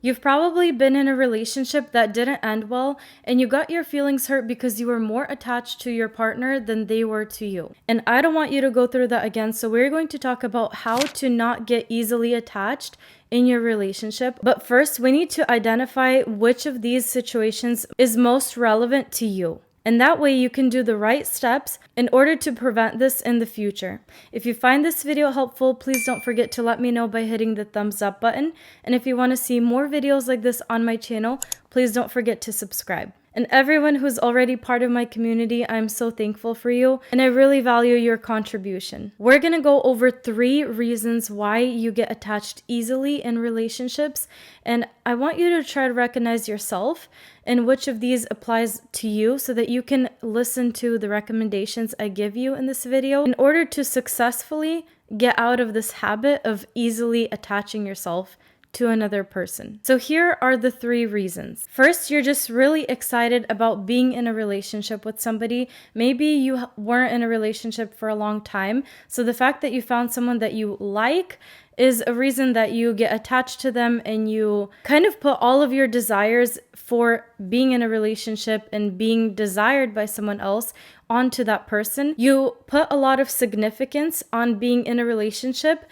You've probably been in a relationship that didn't end well, and you got your feelings hurt because you were more attached to your partner than they were to you. And I don't want you to go through that again, so we're going to talk about how to not get easily attached in your relationship. But first, we need to identify which of these situations is most relevant to you. And that way you can do the right steps in order to prevent this in the future. If you find this video helpful, please don't forget to let me know by hitting the thumbs up button. And if you want to see more videos like this on my channel, please don't forget to subscribe. And everyone who's already part of my community, I'm so thankful for you, and I really value your contribution. We're gonna go over 3 reasons why you get attached easily in relationships, and I want you to try to recognize yourself and which of these applies to you so that you can listen to the recommendations I give you in this video in order to successfully get out of this habit of easily attaching yourself to another person. So here are the 3 reasons. First, you're just really excited about being in a relationship with somebody. Maybe you weren't in a relationship for a long time. So the fact that you found someone that you like is a reason that you get attached to them, and you kind of put all of your desires for being in a relationship and being desired by someone else onto that person. You put a lot of significance on being in a relationship,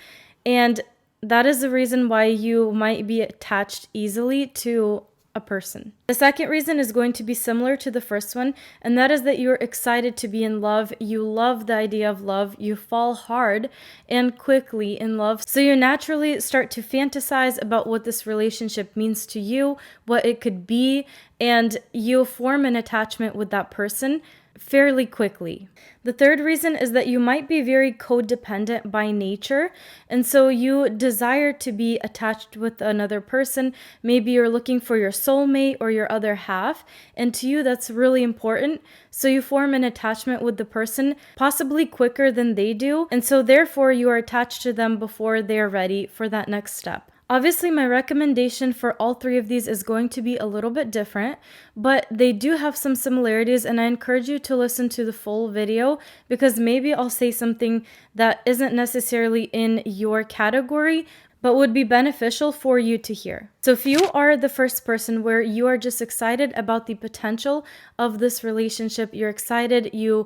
and that is the reason why you might be attached easily to a person. The second reason is going to be similar to the first one, and that is that you're excited to be in love. You love the idea of love. You fall hard and quickly in love. So you naturally start to fantasize about what this relationship means to you, what it could be, and you form an attachment with that person fairly quickly. The third reason is that you might be very codependent by nature, and so you desire to be attached with another person. Maybe you're looking for your soulmate or your other half, and to you that's really important. So you form an attachment with the person possibly quicker than they do, and so therefore you are attached to them before they're ready for that next step. Obviously, my recommendation for all 3 of these is going to be a little bit different, but they do have some similarities, and I encourage you to listen to the full video because maybe I'll say something that isn't necessarily in your category, but would be beneficial for you to hear. So if you are the first person where you are just excited about the potential of this relationship, you're excited, you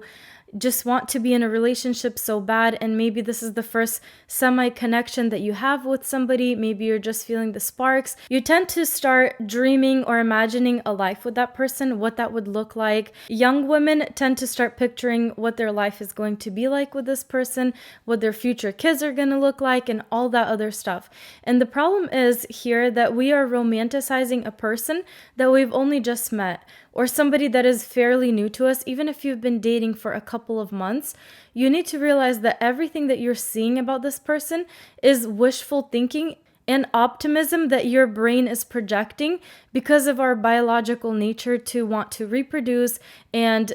just want to be in a relationship so bad, and maybe this is the first semi-connection that you have with somebody, maybe you're just feeling the sparks, you tend to start dreaming or imagining a life with that person, what that would look like. Young women tend to start picturing what their life is going to be like with this person, what their future kids are going to look like, and all that other stuff. And the problem is here that we are romanticizing a person that we've only just met, or somebody that is fairly new to us. Even if you've been dating for a couple of months, you need to realize that everything that you're seeing about this person is wishful thinking and optimism that your brain is projecting because of our biological nature to want to reproduce and,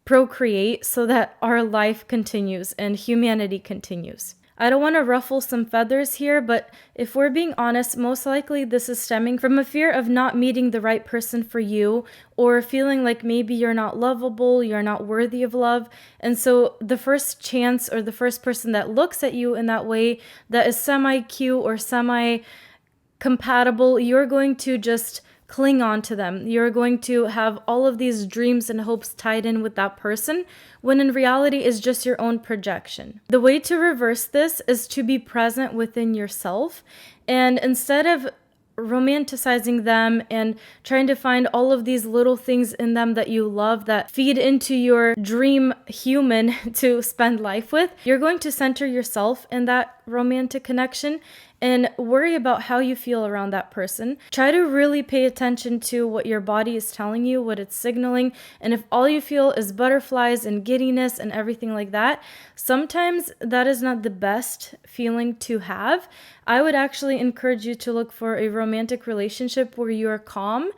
procreate so that our life continues and humanity continues. I don't want to ruffle some feathers here, but if we're being honest, most likely this is stemming from a fear of not meeting the right person for you, or feeling like maybe you're not lovable, you're not worthy of love. And so the first chance or the first person that looks at you in that way that is semi-cute or semi-compatible, you're going to just cling on to them. You're going to have all of these dreams and hopes tied in with that person, when in reality is just your own projection. The way to reverse this is to be present within yourself, and instead of romanticizing them and trying to find all of these little things in them that you love that feed into your dream human to spend life with, you're going to center yourself in that romantic connection and worry about how you feel around that person. Try to really pay attention to what your body is telling you, what it's signaling. And if all you feel is butterflies and giddiness and everything like that, sometimes that is not the best feeling to have. I would actually encourage you to look for a romantic relationship where you are calm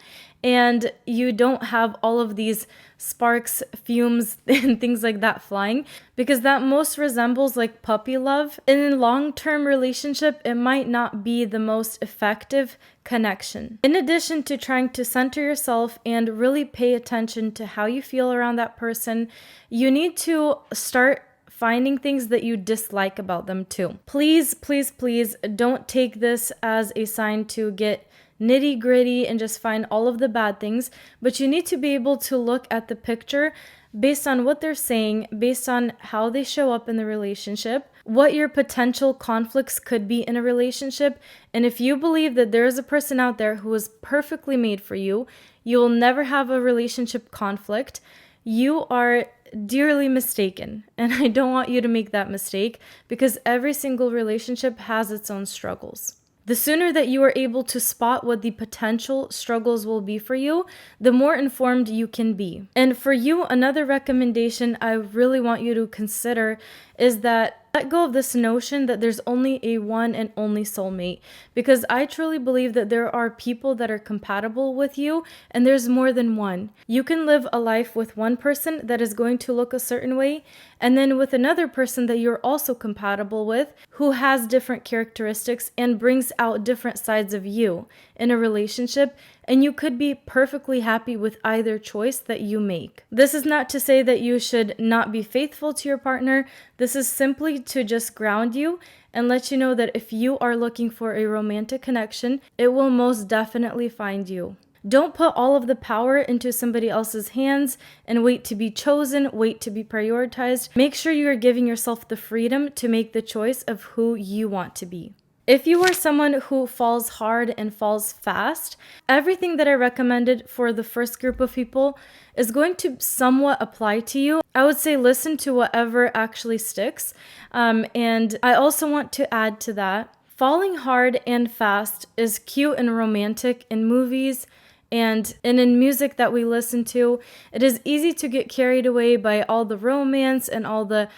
and you don't have all of these sparks, fumes, and things like that flying, because that most resembles like puppy love. In a long-term relationship, it might not be the most effective connection. In addition to trying to center yourself and really pay attention to how you feel around that person, you need to start finding things that you dislike about them too. Please, please, please don't take this as a sign to get nitty gritty and just find all of the bad things, but you need to be able to look at the picture based on what they're saying, based on how they show up in the relationship, what your potential conflicts could be in a relationship. And if you believe that there is a person out there who is perfectly made for you, you will never have a relationship conflict, you are dearly mistaken. And I don't want you to make that mistake, because every single relationship has its own struggles. The sooner that you are able to spot what the potential struggles will be for you, the more informed you can be. And for you, another recommendation I really want you to consider is that let go of this notion that there's only a one and only soulmate, because I truly believe that there are people that are compatible with you and there's more than one. You can live a life with one person that is going to look a certain way, and then with another person that you're also compatible with who has different characteristics and brings out different sides of you in a relationship, and you could be perfectly happy with either choice that you make. This is not to say that you should not be faithful to your partner. This is simply to just ground you and let you know that if you are looking for a romantic connection, it will most definitely find you. Don't put all of the power into somebody else's hands and wait to be chosen, wait to be prioritized. Make sure you are giving yourself the freedom to make the choice of who you want to be. If you are someone who falls hard and falls fast, everything that I recommended for the first group of people is going to somewhat apply to you. I would say listen to whatever actually sticks. And I also want to add to that, falling hard and fast is cute and romantic in movies and in music that we listen to. It is easy to get carried away by all the romance and all the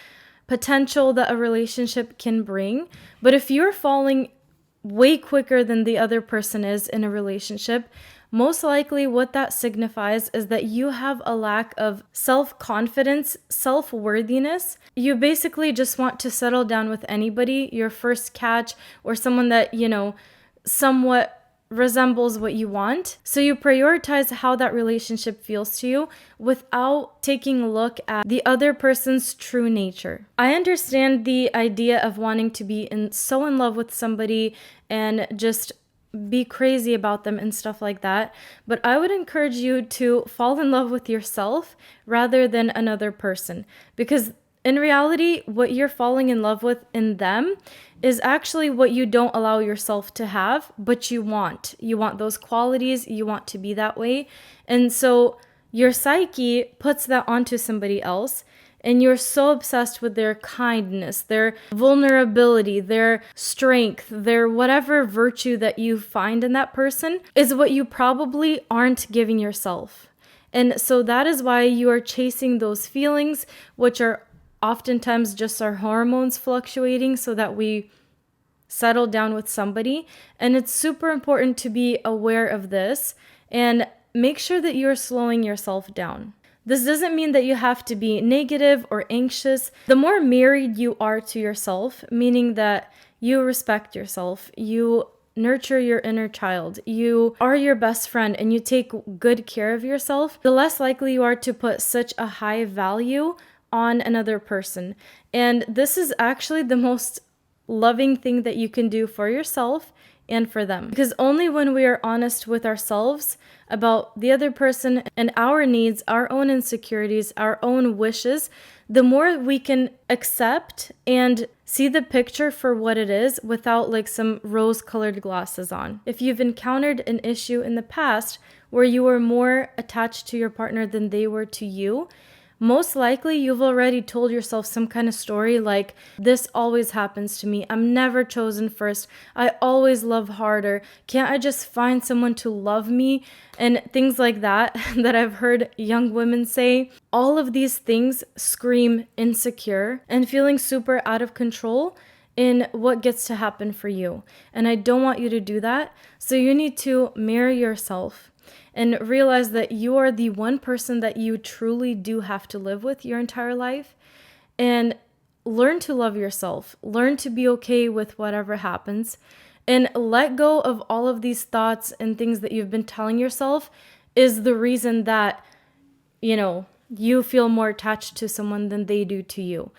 potential that a relationship can bring. But if you're falling way quicker than the other person is in a relationship, most likely what that signifies is that you have a lack of self-confidence, self-worthiness. You basically just want to settle down with anybody, your first catch, or someone that, somewhat resembles what you want. So you prioritize how that relationship feels to you without taking a look at the other person's true nature. I understand the idea of wanting to be so in love with somebody and just be crazy about them and stuff like that, but I would encourage you to fall in love with yourself rather than another person, because in reality, what you're falling in love with in them is actually what you don't allow yourself to have, but you want. You want those qualities, you want to be that way. And so your psyche puts that onto somebody else, and you're so obsessed with their kindness, their vulnerability, their strength, their whatever virtue that you find in that person is what you probably aren't giving yourself. And so that is why you are chasing those feelings, which are oftentimes just our hormones fluctuating so that we settle down with somebody. And it's super important to be aware of this and make sure that you're slowing yourself down. This doesn't mean that you have to be negative or anxious. The more married you are to yourself, meaning that you respect yourself, you nurture your inner child, you are your best friend, and you take good care of yourself, the less likely you are to put such a high value on another person. And this is actually the most loving thing that you can do for yourself and for them. Because only when we are honest with ourselves about the other person and our needs, our own insecurities, our own wishes, the more we can accept and see the picture for what it is without like some rose-colored glasses on. If you've encountered an issue in the past where you were more attached to your partner than they were to you, most likely you've already told yourself some kind of story like, this always happens to me. I'm never chosen first. I always love harder. Can't I just find someone to love me? And things like that that I've heard young women say. All of these things scream insecure and feeling super out of control in what gets to happen for you. And I don't want you to do that. So you need to marry yourself and realize that you are the one person that you truly do have to live with your entire life. And learn to love yourself. Learn to be okay with whatever happens. And let go of all of these thoughts and things that you've been telling yourself is the reason that, you feel more attached to someone than they do to you.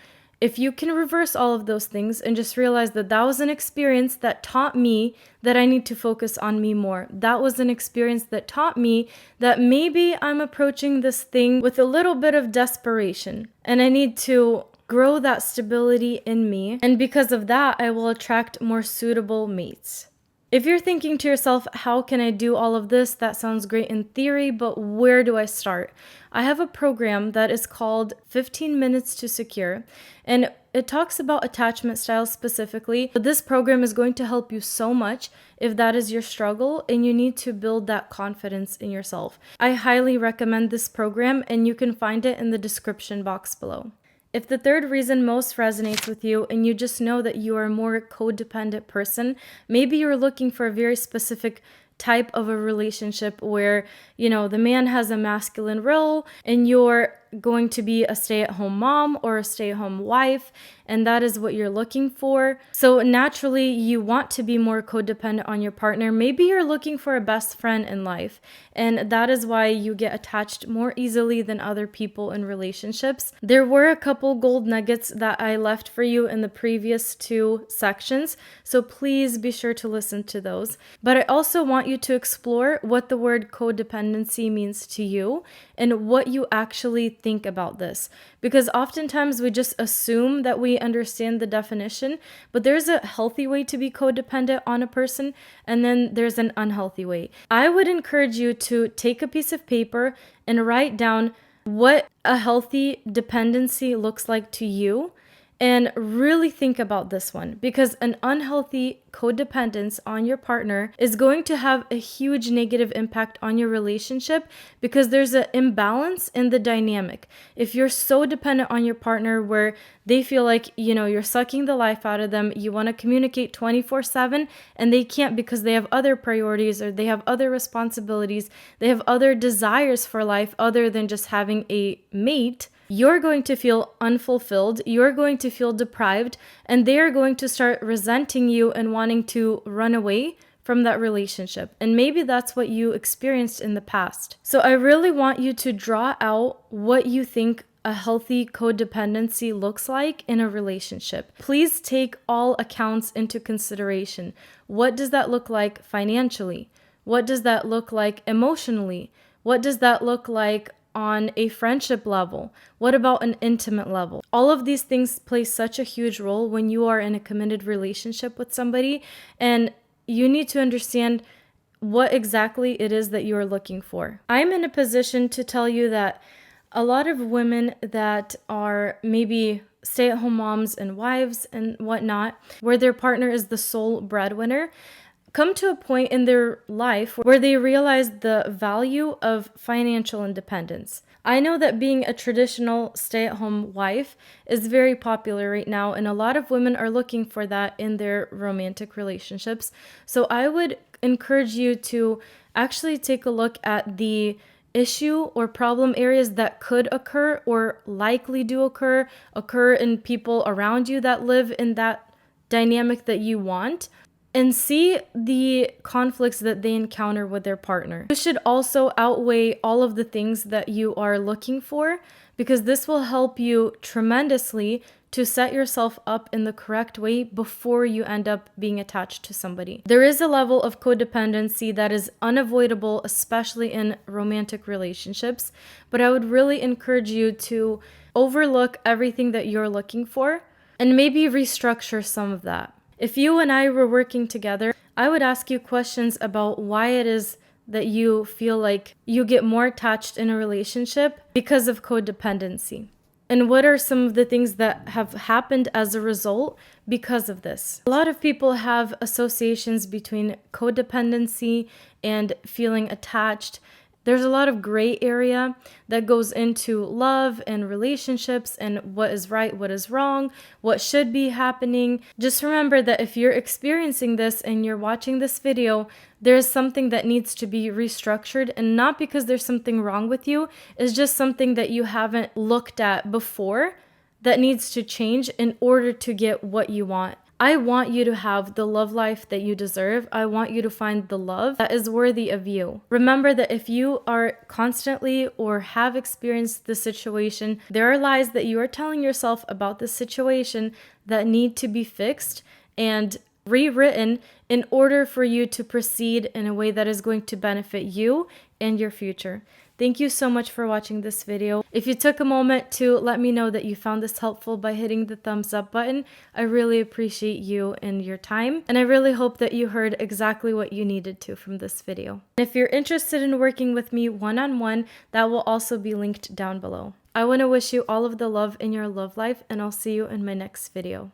If you can reverse all of those things and just realize that that was an experience that taught me that I need to focus on me more. That was an experience that taught me that maybe I'm approaching this thing with a little bit of desperation and I need to grow that stability in me. And because of that, I will attract more suitable mates. If you're thinking to yourself, how can I do all of this? That sounds great in theory, but where do I start? I have a program that is called 15 Minutes to Secure, and it talks about attachment styles specifically. But this program is going to help you so much if that is your struggle and you need to build that confidence in yourself. I highly recommend this program, and you can find it in the description box below. If the third reason most resonates with you and you just know that you are a more codependent person, maybe you're looking for a very specific type of a relationship where, the man has a masculine role and you're going to be a stay-at-home mom or a stay-at-home wife, and that is what you're looking for. So naturally, you want to be more codependent on your partner. Maybe you're looking for a best friend in life, and that is why you get attached more easily than other people in relationships. There were a couple gold nuggets that I left for you in the previous 2 sections, so please be sure to listen to those. But I also want you to explore what the word codependency means to you and what you actually think about this, because oftentimes we just assume that we understand the definition, but there's a healthy way to be codependent on a person, and then there's an unhealthy way. I would encourage you to take a piece of paper and write down what a healthy dependency looks like to you, and really think about this one, because an unhealthy codependence on your partner is going to have a huge negative impact on your relationship, because there's an imbalance in the dynamic. If you're so dependent on your partner where they feel like, you're sucking the life out of them, you want to communicate 24/7 and they can't because they have other priorities or they have other responsibilities, they have other desires for life other than just having a mate, you're going to feel unfulfilled, you're going to feel deprived, and they are going to start resenting you and wanting to run away from that relationship. And maybe that's what you experienced in the past. So I really want you to draw out what you think a healthy codependency looks like in a relationship. Please take all accounts into consideration. What does that look like financially? What does that look like emotionally? What does that look like on a friendship level? What about an intimate level? All of these things play such a huge role when you are in a committed relationship with somebody, and you need to understand what exactly it is that you are looking for. I'm in a position to tell you that a lot of women that are maybe stay-at-home moms and wives and whatnot, where their partner is the sole breadwinner, come to a point in their life where they realize the value of financial independence. I know that being a traditional stay-at-home wife is very popular right now, and a lot of women are looking for that in their romantic relationships. So I would encourage you to actually take a look at the issue or problem areas that could occur or likely do occur in people around you that live in that dynamic that you want, and see the conflicts that they encounter with their partner. This should also outweigh all of the things that you are looking for, because this will help you tremendously to set yourself up in the correct way before you end up being attached to somebody. There is a level of codependency that is unavoidable, especially in romantic relationships, but I would really encourage you to overlook everything that you're looking for and maybe restructure some of that. If you and I were working together, I would ask you questions about why it is that you feel like you get more attached in a relationship because of codependency. And what are some of the things that have happened as a result because of this? A lot of people have associations between codependency and feeling attached. There's a lot of gray area that goes into love and relationships and what is right, what is wrong, what should be happening. Just remember that if you're experiencing this and you're watching this video, there's something that needs to be restructured, and not because there's something wrong with you. It's just something that you haven't looked at before that needs to change in order to get what you want. I want you to have the love life that you deserve. I want you to find the love that is worthy of you. Remember that if you are constantly or have experienced the situation, there are lies that you are telling yourself about the situation that need to be fixed and rewritten in order for you to proceed in a way that is going to benefit you and your future. Thank you so much for watching this video. If you took a moment to let me know that you found this helpful by hitting the thumbs up button, I really appreciate you and your time. And I really hope that you heard exactly what you needed to from this video. And if you're interested in working with me one-on-one, that will also be linked down below. I want to wish you all of the love in your love life, and I'll see you in my next video.